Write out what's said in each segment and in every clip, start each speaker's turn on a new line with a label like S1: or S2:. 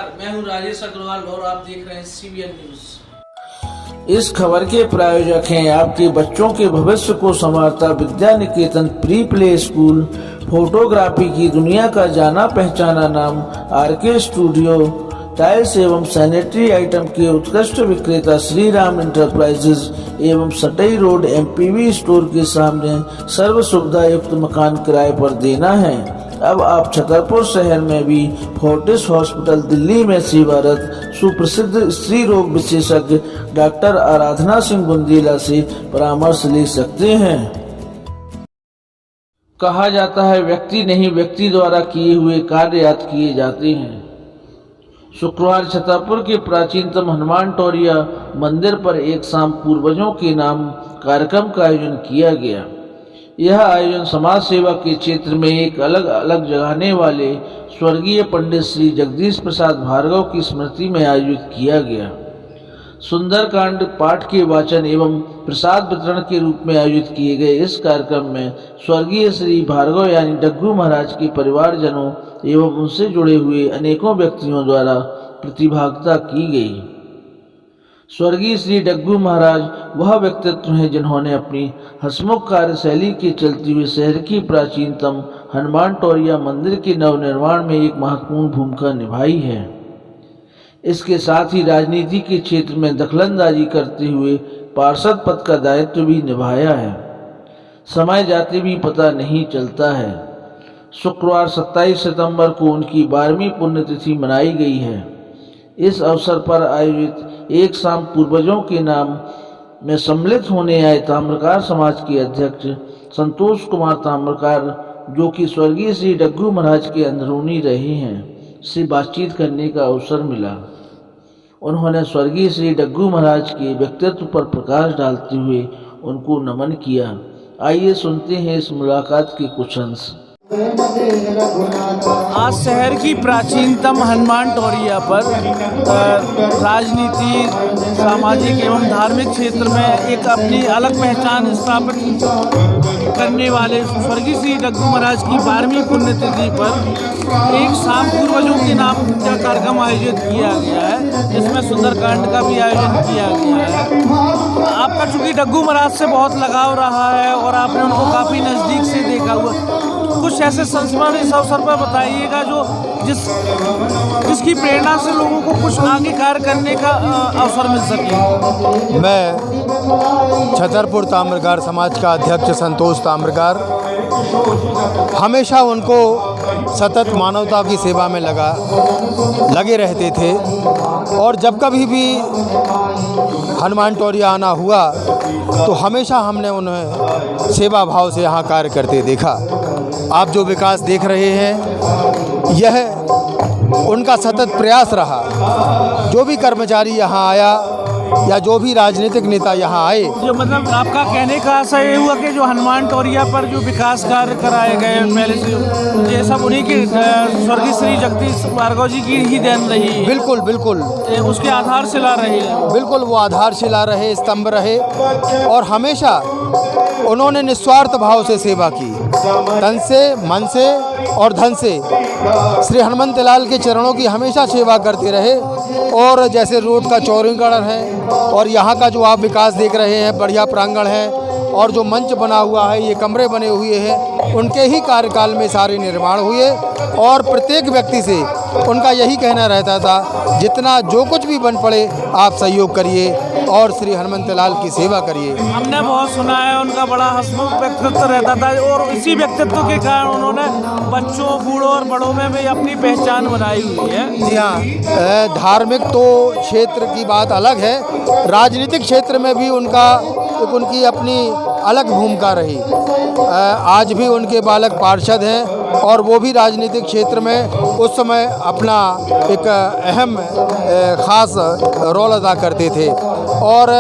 S1: नमस्कार, मैं हूं राजेश अग्रवाल और आप देख रहे हैं CBN न्यूज।
S2: इस खबर के प्रायोजक हैं आपके बच्चों के भविष्य को संवारता Vidya Niketan pre play school, photography की दुनिया का जाना पहचाना नाम RK स्टूडियो, टाइल्स एवं सैनिटरी आइटम के उत्कृष्ट विक्रेता श्री राम इंटरप्राइजेज एवं सटई रोड MPV स्टोर के सामने सर्व सुविधा युक्त मकान किराए पर देना है। अब आप छतरपुर शहर में भी फोर्टिस हॉस्पिटल दिल्ली में सेवारत सुप्रसिद्ध स्त्री रोग विशेषज्ञ डॉक्टर आराधना सिंह बुंदीला से परामर्श ले सकते हैं। कहा जाता है व्यक्ति नहीं व्यक्ति द्वारा किए हुए कार्य याद किए जाते हैं। शुक्रवार छतरपुर के प्राचीनतम हनुमान टोरिया मंदिर पर एक शाम पूर्वजों के नाम कार्यक्रम का आयोजन किया गया। यह आयोजन समाज सेवा के क्षेत्र में एक अलग अलग जगाने वाले स्वर्गीय पंडित श्री जगदीश प्रसाद भार्गव की स्मृति में आयोजित किया गया। सुंदरकांड पाठ के वाचन एवं प्रसाद वितरण के रूप में आयोजित किए गए इस कार्यक्रम में स्वर्गीय श्री भार्गव यानी डग्गू महाराज के परिवारजनों एवं उनसे जुड़े हुए अनेकों व्यक्तियों द्वारा प्रतिभागिता की गई। स्वर्गीय श्री डग्गू महाराज वह व्यक्तित्व हैं जिन्होंने अपनी हसमुख कार्यशैली के चलते हुए शहर की प्राचीनतम हनुमान टोरिया मंदिर के नवनिर्माण में एक महत्वपूर्ण भूमिका निभाई है। इसके साथ ही राजनीति के क्षेत्र में दखलंदाजी करते हुए पार्षद पद का दायित्व भी निभाया है। समय जाते भी पता नहीं चलता है। शुक्रवार 27 सितंबर को उनकी 12वीं पुण्यतिथि मनाई गई है। इस अवसर पर आयोजित एक शाम पूर्वजों के नाम में सम्मिलित होने आए ताम्रकार समाज के अध्यक्ष संतोष कुमार ताम्रकार, जो कि स्वर्गीय श्री डग्गू महाराज के अंदरूनी रहे हैं, से बातचीत करने का अवसर मिला। उन्होंने स्वर्गीय श्री डग्गू महाराज के व्यक्तित्व पर प्रकाश डालते हुए उनको नमन किया। आइए सुनते हैं इस मुलाकात के कुछ अंश।
S1: आज शहर की प्राचीनतम हनुमान टोरिया पर राजनीति, सामाजिक एवं धार्मिक क्षेत्र में एक अपनी अलग पहचान स्थापित करने वाले स्वर्गीय श्री डग्गू महाराज की 12वीं पुण्यतिथि पर एक शाम पूर्वजों के नाम का कार्यक्रम आयोजित किया गया है, जिसमें सुंदरकांड का भी आयोजन किया गया है। आपका चूंकि डग्गू महाराज से बहुत लगाव रहा है और आपने उनको काफ़ी नज़दीक से देखा हुआ, कुछ ऐसे संस्मरण इस अवसर पर बताइएगा जो जिसकी प्रेरणा से लोगों को कुछ आगे कार्य करने का अवसर मिल सके।
S3: मैं छतरपुर ताम्रकार समाज का अध्यक्ष संतोष ताम्रकार हमेशा उनको सतत मानवता की सेवा में लगे रहते थे और जब कभी भी हनुमान टोरिया आना हुआ तो हमेशा हमने उन्हें सेवा भाव से यहाँ कार्य करते देखा। आप जो विकास देख रहे हैं यह उनका सतत प्रयास रहा। जो भी कर्मचारी यहाँ आया या जो भी राजनीतिक नेता यहाँ आए,
S1: जो मतलब आपका कहने का आशा ये हुआ कि जो हनुमान टोरिया पर जो विकास कार्य कराए गए पहले से ये सब उन्हीं की स्वर्गीय श्री जगदीश भार्गव जी की ही देन रही।
S3: बिल्कुल बिल्कुल
S1: उसके आधारशिला रही।
S3: बिल्कुल वो आधारशिला रहे, स्तंभ रहे और हमेशा उन्होंने निस्वार्थ भाव से सेवा की, तन से, मन से और धन से। श्री हनुमंत लाल के चरणों की हमेशा सेवा करते रहे। और जैसे रोड का चौड़ीकरण है और यहाँ का जो आप विकास देख रहे हैं, बढ़िया प्रांगण है और जो मंच बना हुआ है, ये कमरे बने हुए हैं, उनके ही कार्यकाल में सारे निर्माण हुए। और प्रत्येक व्यक्ति से उनका यही कहना रहता था, जितना जो कुछ भी बन पड़े आप सहयोग करिए और श्री हनुमंत लाल की सेवा करिए।
S1: हमने बहुत सुना है उनका बड़ा हंसमुख व्यक्तित्व रहता था और इसी व्यक्तित्व के कारण उन्होंने बच्चों, बूढ़ों और बड़ों में भी अपनी पहचान बनाई हुई है।
S3: जी हाँ, धार्मिक तो क्षेत्र की बात अलग है, राजनीतिक क्षेत्र में भी उनकी अपनी अलग भूमिका रही। आज भी उनके बालक पार्षद हैं और वो भी राजनीतिक क्षेत्र में उस समय अपना एक अहम ख़ास रोल अदा करते थे। और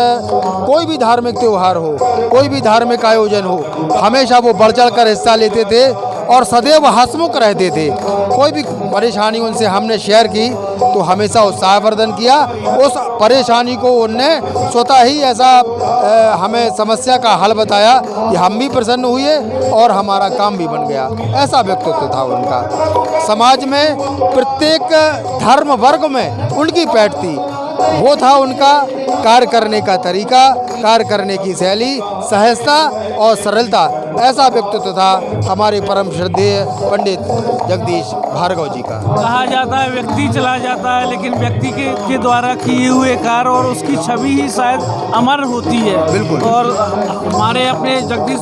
S3: कोई भी धार्मिक त्यौहार हो, कोई भी धार्मिक आयोजन हो, हमेशा वो बढ़ चढ़ कर हिस्सा लेते थे और सदैव हंसमुख रहते थे। कोई भी परेशानी उनसे हमने शेयर की तो हमेशा उत्साहवर्धन किया। उस परेशानी को उनने स्वतः ही ऐसा हमें समस्या का हल बताया कि हम भी प्रसन्न हुए और हमारा काम भी बन गया। ऐसा व्यक्तित्व था उनका। समाज में प्रत्येक धर्म वर्ग में उनकी पैठ थी। वो था उनका कार्य करने का तरीका, कार्य करने की शैली, सहजता और सरलता। ऐसा व्यक्तित्व था हमारे परम श्रद्धेय पंडित जगदीश भार्गव जी का।
S1: कहा जाता है व्यक्ति चला जाता है, लेकिन व्यक्ति के द्वारा किए हुए कार्य और उसकी छवि ही शायद अमर होती है।
S3: बिल्कुल।
S1: और हमारे अपने जगदीश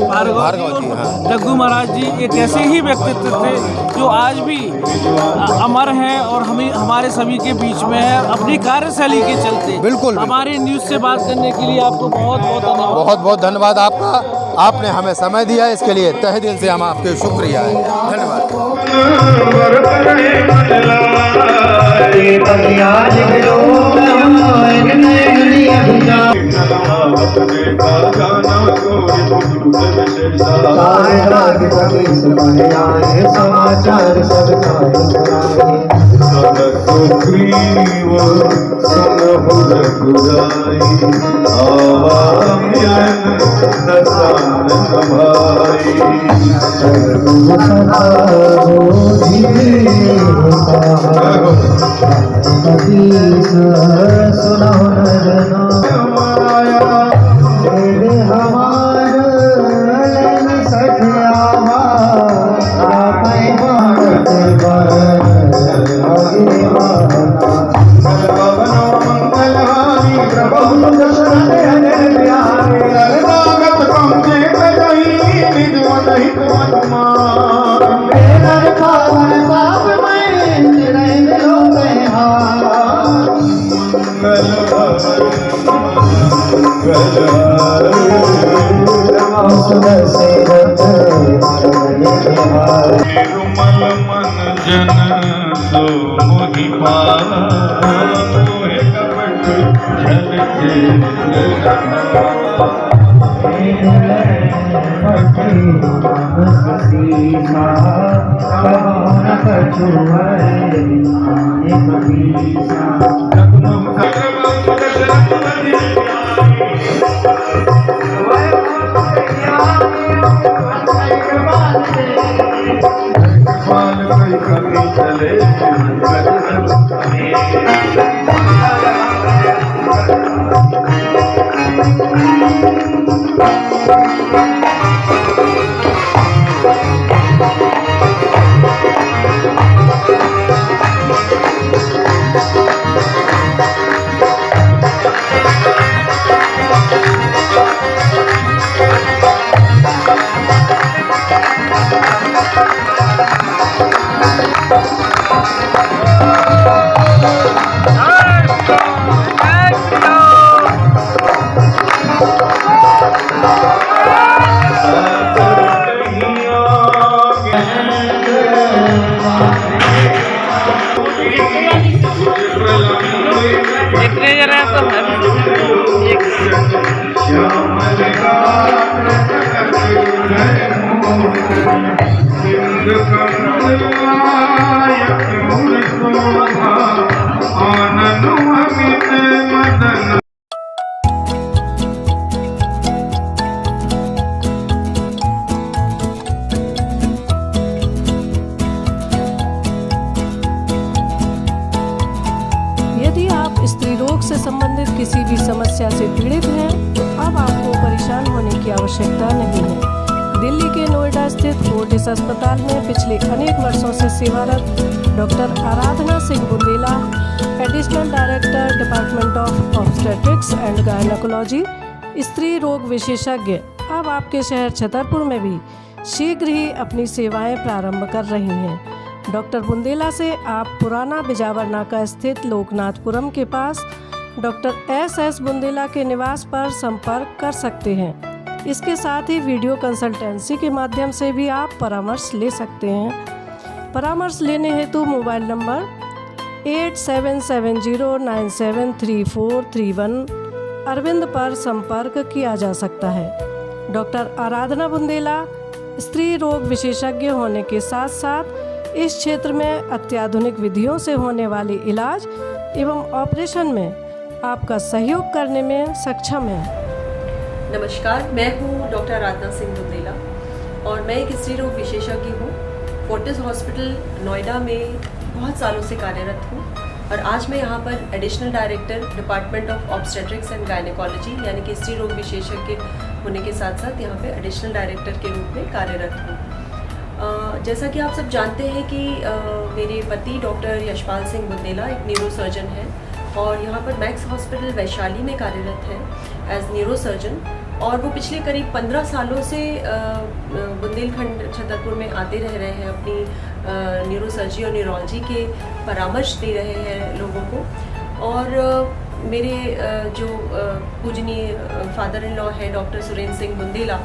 S1: भार्गव जी और जग्गू महाराज जी एक ऐसे ही व्यक्तित्व थे जो आज भी अमर हैं और हमारे सभी के बीच में है अपनी कार्यशैली के चलते।
S3: बिल्कुल।
S1: हमारे न्यूज़ से बात करने के लिए आपको बहुत बहुत धन्यवाद।
S3: बहुत बहुत धन्यवाद आपका। आपने हमें समय दिया, इसके लिए तहे दिल से हम आपके शुक्रिया है। धन्यवाद।
S4: समाचार
S5: स्त्री रोग से संबंधित किसी भी समस्या से पीड़ित हैं तो अब आपको परेशान होने की आवश्यकता नहीं है। दिल्ली के नोएडा स्थित फोर्टिस अस्पताल में पिछले अनेक वर्षों से सेवारत doctor Aradhana Singh Bundela, additional director department of obstetrics and gynaecology, स्त्री रोग विशेषज्ञ, अब आपके शहर छतरपुर में भी शीघ्र ही अपनी सेवाएं प्रारंभ कर रही हैं। डॉक्टर बुंदेला से आप पुराना बिजावर नाका स्थित लोकनाथपुरम के पास डॉक्टर एस बुंदेला के निवास पर संपर्क कर सकते हैं। इसके साथ ही वीडियो कंसल्टेंसी के माध्यम से भी आप परामर्श ले सकते हैं। परामर्श लेने हेतु मोबाइल नंबर 8770973431 अरविंद पर संपर्क किया जा सकता है। डॉक्टर आराधना बुंदेला स्त्री रोग विशेषज्ञ होने के साथ साथ इस क्षेत्र में अत्याधुनिक विधियों से होने वाले इलाज एवं ऑपरेशन में आपका सहयोग करने में सक्षम है।
S6: नमस्कार, मैं हूँ डॉक्टर आराधना सिंह बुंदेला और मैं एक स्त्री रोग विशेषज्ञ हूँ। फोर्टिस हॉस्पिटल नोएडा में बहुत सालों से कार्यरत हूँ और आज मैं यहाँ पर additional director department of obstetrics and gynaecology यानी कि स्त्री रोग विशेषज्ञ होने के साथ साथ यहाँ पे एडिशनल डायरेक्टर के रूप में कार्यरत हूँ। जैसा कि आप सब जानते हैं कि मेरे पति डॉक्टर यशपाल सिंह बुंदेला एक न्यूरोसर्जन हैं और यहाँ पर मैक्स हॉस्पिटल वैशाली में कार्यरत हैं एज न्यूरोसर्जन और वो पिछले करीब 15 सालों से बुंदेलखंड छतरपुर में आते रह रहे हैं, अपनी न्यूरोसर्जरी और न्यूरोलॉजी के परामर्श दे रहे हैं लोगों को। और मेरे जो पूजनीय फादर इन लॉ है डॉक्टर सुरेंद्र सिंह बुंदेला,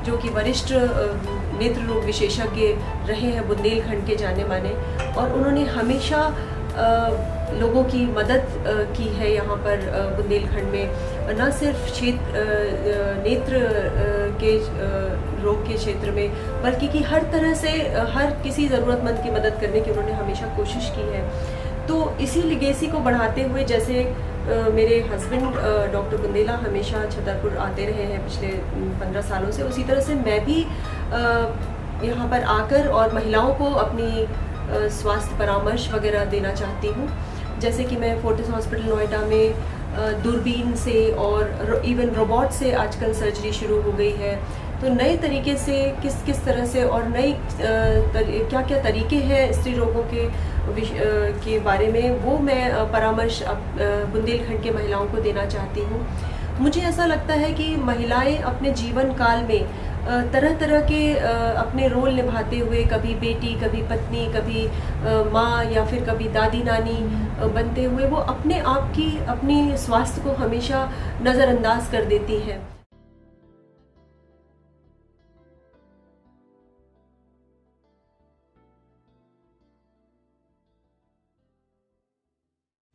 S6: जो कि वरिष्ठ नेत्र रोग विशेषज्ञ रहे हैं बुंदेलखंड के जाने माने, और उन्होंने हमेशा लोगों की मदद की है यहाँ पर बुंदेलखंड में, न सिर्फ नेत्र के रोग के क्षेत्र में बल्कि कि हर तरह से हर किसी ज़रूरतमंद की मदद करने की उन्होंने हमेशा कोशिश की है। तो इसी लिगेसी को बढ़ाते हुए जैसे मेरे हस्बैंड डॉक्टर बुंदेला हमेशा छतरपुर आते रहे हैं पिछले 15 सालों से, उसी तरह से मैं भी यहाँ पर आकर और महिलाओं को अपनी स्वास्थ्य परामर्श वगैरह देना चाहती हूँ। जैसे कि मैं फोर्टिस हॉस्पिटल नोएडा में दूरबीन से और इवन रोबोट से आजकल सर्जरी शुरू हो गई है, तो नए तरीके से किस तरह से और नई क्या क्या तरीके हैं स्त्री रोगों के बारे में, वो मैं परामर्श बुंदेलखंड के महिलाओं को देना चाहती हूँ। मुझे ऐसा लगता है कि महिलाएं अपने जीवन काल में तरह तरह के अपने रोल निभाते हुए, कभी बेटी, कभी पत्नी, कभी माँ या फिर कभी दादी नानी बनते हुए वो अपने आप की अपनी स्वास्थ्य को हमेशा नज़रअंदाज कर देती हैं।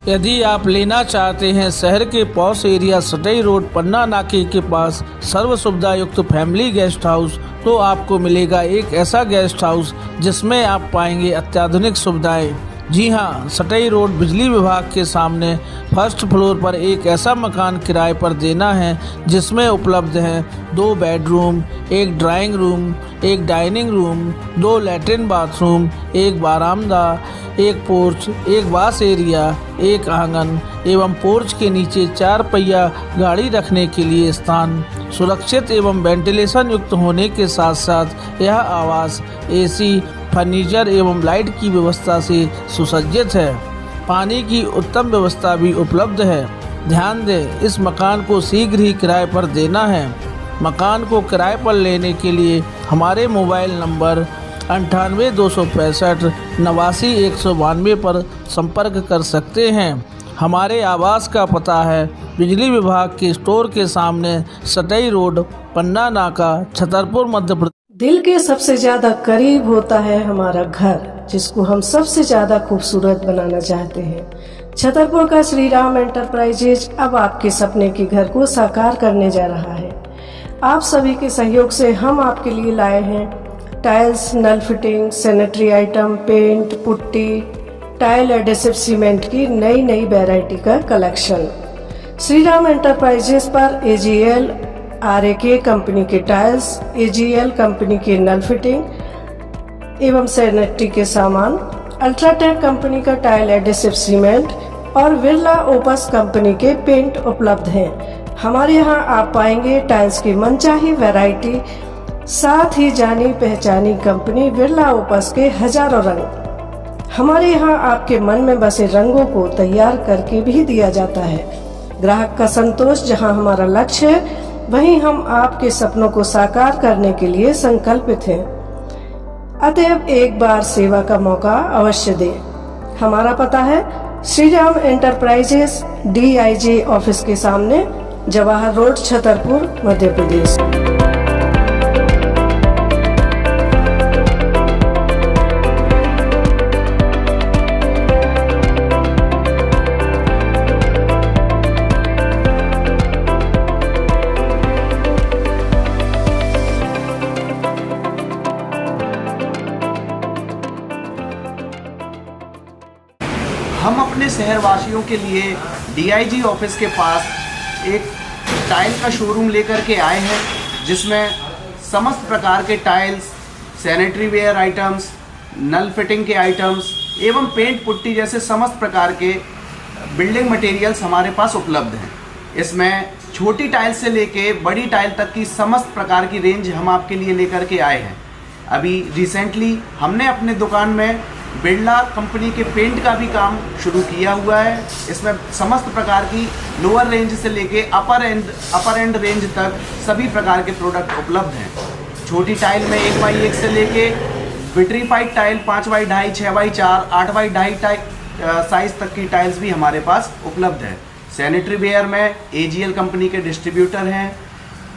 S2: यदि आप लेना चाहते हैं शहर के पॉश एरिया सटई रोड पन्ना नाके के पास सर्व सुविधा युक्त फैमिली गेस्ट हाउस, तो आपको मिलेगा एक ऐसा गेस्ट हाउस जिसमें आप पाएंगे अत्याधुनिक सुविधाएं। जी हां, सटई रोड बिजली विभाग के सामने फर्स्ट फ्लोर पर एक ऐसा मकान किराए पर देना है जिसमें उपलब्ध हैं 2 bedroom, 1 drawing room, 1 dining room, 2 latrine bathroom, 1 बारामदा, 1 porch, 1 wash area, 1 आंगन एवं पोर्च के नीचे 4 पहिया गाड़ी रखने के लिए स्थान। सुरक्षित एवं वेंटिलेशन युक्त होने के साथ साथ यह आवास एसी, फर्नीचर एवं लाइट की व्यवस्था से सुसज्जित है। पानी की उत्तम व्यवस्था भी उपलब्ध है। ध्यान दें, इस मकान को शीघ्र ही किराए पर देना है। मकान को किराए पर लेने के लिए हमारे मोबाइल नंबर 98 265 89 192 पर संपर्क कर सकते हैं। हमारे आवास का पता है बिजली विभाग के स्टोर के सामने सटई रोड पन्ना नाका छतरपुर मध्य प्रदेश।
S5: दिल के सबसे ज्यादा करीब होता है हमारा घर, जिसको हम सबसे ज्यादा खूबसूरत बनाना चाहते हैं। छतरपुर का श्री राम एंटरप्राइजेज अब आपके सपने के घर को साकार करने जा रहा है। आप सभी के सहयोग से हम आपके लिए लाए हैं टाइल्स, नल fitting, sanitary item, paint, putty, tile adhesive cement की नई वैरायटी का कलेक्शन। श्री राम एंटरप्राइजेज पर AGL RAK कंपनी के टाइल्स, AGL कंपनी के नल फिटिंग एवं सैनिटरी के सामान, अल्ट्राटेक कंपनी का टाइल एडेसिव सीमेंट और बिरला ओपस कंपनी के पेंट उपलब्ध हैं। हमारे यहाँ आप पाएंगे टाइल्स की मनचाही वैरायटी, साथ ही जानी पहचानी कंपनी बिरला ओपस के हजारों रंग। हमारे यहाँ आपके मन में बसे रंगों को तैयार करके भी दिया जाता है। ग्राहक का संतोष जहाँ हमारा लक्ष्य है, वहीं हम आपके सपनों को साकार करने के लिए संकल्पित हैं। अतएव एक बार सेवा का मौका अवश्य दें। हमारा पता है Shri Ram enterprises, DIJ office के सामने, जवाहर रोड, छतरपुर, मध्य प्रदेश।
S7: अपने शहरवासियों के लिए DIG ऑफिस के पास एक टाइल का शोरूम लेकर के आए हैं, जिसमें समस्त प्रकार के टाइल्स, सैनिटरी वेयर आइटम्स, नल फिटिंग के आइटम्स एवं पेंट पुट्टी जैसे समस्त प्रकार के बिल्डिंग मटेरियल्स हमारे पास उपलब्ध हैं। इसमें छोटी टाइल से लेके बड़ी टाइल तक की समस्त प्रकार की रेंज हम आपके लिए लेकर के आए हैं। अभी रिसेंटली हमने अपने दुकान में बिरला कंपनी के पेंट का भी काम शुरू किया हुआ है। इसमें समस्त प्रकार की लोअर रेंज से लेके अपर एंड रेंज तक सभी प्रकार के प्रोडक्ट उपलब्ध हैं। छोटी टाइल में 1x1 से लेके vitrified tile 5x2, 6x4, 8x2 size तक की टाइल्स भी हमारे पास उपलब्ध है। सैनिटरी वेयर में AGL कंपनी के डिस्ट्रीब्यूटर हैं,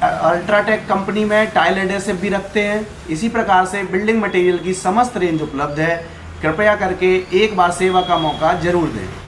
S7: अल्ट्राटेक कंपनी में टाइल एडेसिव भी रखते हैं। इसी प्रकार से बिल्डिंग मटेरियल की समस्त रेंज उपलब्ध है। कृपया करके एक बार सेवा का मौका जरूर दें।